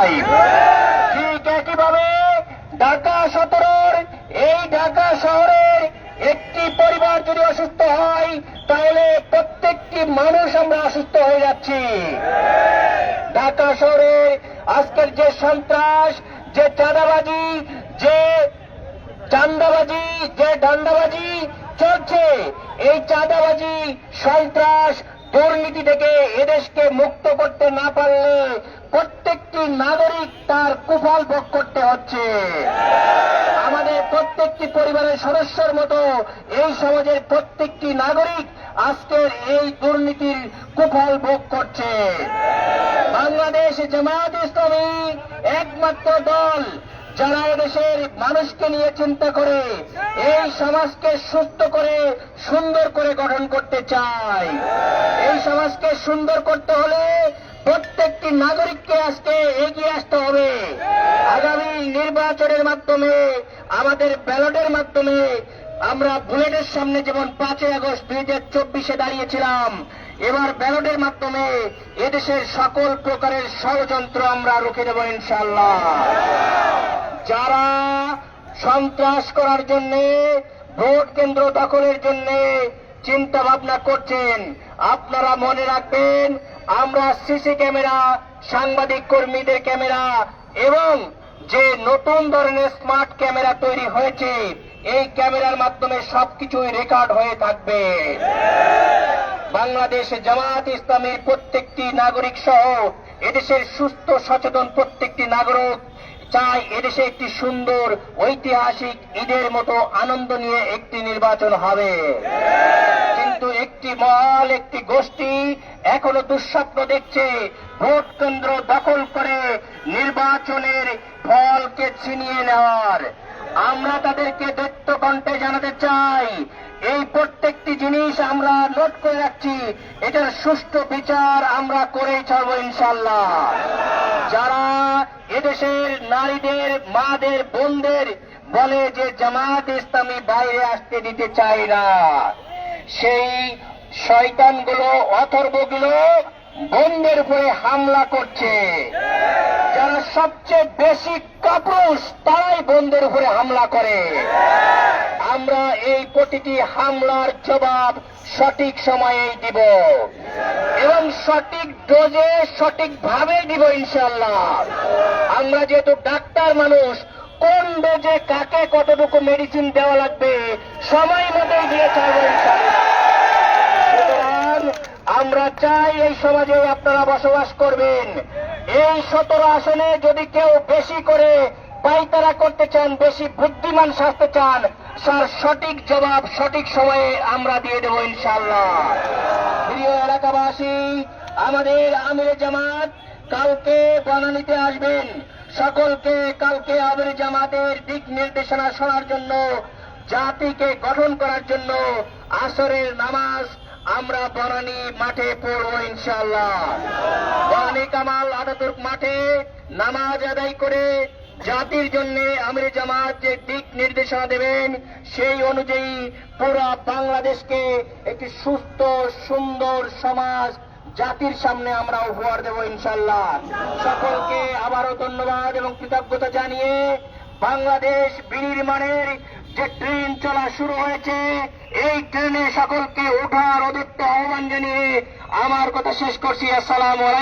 ঠিক একইভাবে ঢাকা 17 এই ঢাকা শহরের একটি পরিবার যদি অসুস্থ হয় তাহলে প্রত্যেকটি মানুষ আমরা অসুস্থ হয়ে যাচ্ছি। ঢাকা শহরে আজকের যে সন্ত্রাস, যে চাঁদাবাজি, যে চাঁদাবাজি, যে ডান্ডাবাজি চলছে, এই চাঁদাবাজি, সন্ত্রাস, দুর্নীতি থেকে এদেশকে মুক্ত করতে না পারলে প্রত্যেকটি নাগরিক তার কুফল ভোগ করতে হচ্ছে। আমাদের প্রত্যেকটি পরিবারের সদস্যের মতো এই সমাজের প্রত্যেকটি নাগরিক আজকের এই দুর্নীতির কুফল ভোগ করছে। বাংলাদেশ জামায়াত ইসলামী একমাত্র দল যারা এদেশের মানুষকে নিয়ে চিন্তা করে এই সমাজকে সুস্থ করে সুন্দর করে গঠন করতে চায়। এই সমাজকে সুন্দর করতে হলে প্রত্যেকটি নাগরিককে আজকে এগিয়ে আসতে হবে। আগামী নির্বাচনের মাধ্যমে, আমাদের ব্যালটের মাধ্যমে আমরা বুলেটের সামনে যেমন 5 আগস্ট 2024 দাঁড়িয়েছিলাম, এবার ব্যালটের মাধ্যমে এদেশের সকল প্রকারের ষড়যন্ত্র আমরা রুখে দেব ইনশাআল্লাহ। যারা সন্ত্রাস করার জন্য, ভোট কেন্দ্র দখলের জন্য চিন্তা ভাবনা করছেন, আপনারা মনে রাখবেন আমরা সিসি ক্যামেরা, সাংবাদিক কর্মীদের ক্যামেরা এবং যে নতুন ধরনের স্মার্ট ক্যামেরা তৈরি হয়েছে, এই ক্যামেরার মাধ্যমে সবকিছুই রেকর্ড হয়ে থাকবে। বাংলাদেশ জামায়াত ইসলামীর প্রত্যেকটি নাগরিক সহ এদেশের সুস্থ সচেতন প্রত্যেকটি নাগরিক চাই এদেশে একটি সুন্দর ঐতিহাসিক ঈদের মতো আনন্দ নিয়ে একটি নির্বাচন হবে। কিন্তু একটি মহল, একটি গোষ্ঠী এখনো দুঃস্বপ্ন দেখছে ভোট কেন্দ্র দখল করে নির্বাচনের ফলকে ছিনিয়ে নেওয়ার। আমরা তাদেরকে দৈত্য কণ্ঠে জানাতে চাই, এই প্রত্যেকটি জিনিস আমরা নোট করে রাখছি, এটার সুষ্ঠু বিচার আমরা করেই ছাড়বো ইনশাআল্লাহ। যারা এদেশের নারীদের, মাদের, বোনদের বলে যে জামায়াত ইসলামী বাইরে আসতে দিতে চায় না, সেই শয়তানগুলো, অথর্বগুলো বোনদের উপরে হামলা করছে। যারা সবচেয়ে বেশি কাপুরুষ তারাই বোনদের উপরে হামলা করে। আমরা এই প্রতিটি হামলার জবাব সঠিক সময়েই দিব এবং সঠিক ডোজে সঠিকভাবে দিব ইনশাআল্লাহ। আমরা যেহেতু ডাক্তার মানুষ, কোন ডোজে কাকে কতটুকু মেডিসিন দেওয়া লাগবে সময় মতোই দিয়ে ছাড়ব ইনশাআল্লাহ। সুতরাং আমরা চাই এই সমাজে আপনারা বসবাস করবেন। এই 17 আসনে যদি কেউ বেশি করে পাইতারা করতে চান, বেশি বুদ্ধিমান সাজতে চান, তার সঠিক জবাব সঠিক সময়ে আমরা দিয়ে দেব ইনশাআল্লাহ। প্রিয় এলাকাবাসী, আমাদের আমিরে জামাত কালকে বনানীতে আসবেন। সকলকে কালকে আমিরে জামাতের দিক নির্দেশনা শোনার জন্য, জাতিকে গঠন করার জন্য আসরের নামাজ আমরা বনানী মাঠে পড়ব ইনশাআল্লাহ। বনানী কামাল আতাতুর্ক মাঠে নামাজ আদায় করে জাতির জন্য আমিরে জামাত যে দিক নির্দেশনা দেবেন, সেই অনুযায়ী পুরো বাংলাদেশকে একটি সুস্থ সুন্দর সমাজ জাতির সামনে আমরা উপহার দেব ইনশাআল্লাহ। সকলকে আবারও ধন্যবাদ এবং কৃতজ্ঞতা জানিয়ে বাংলাদেশ বিনির্মাণের যে ট্রেন চলা শুরু হয়েছে, এই ট্রেনে সকলকে ওঠার অদত্ত আহ্বান জানিয়ে আমার কথা শেষ করছি। আসসালামু আলাইকুম।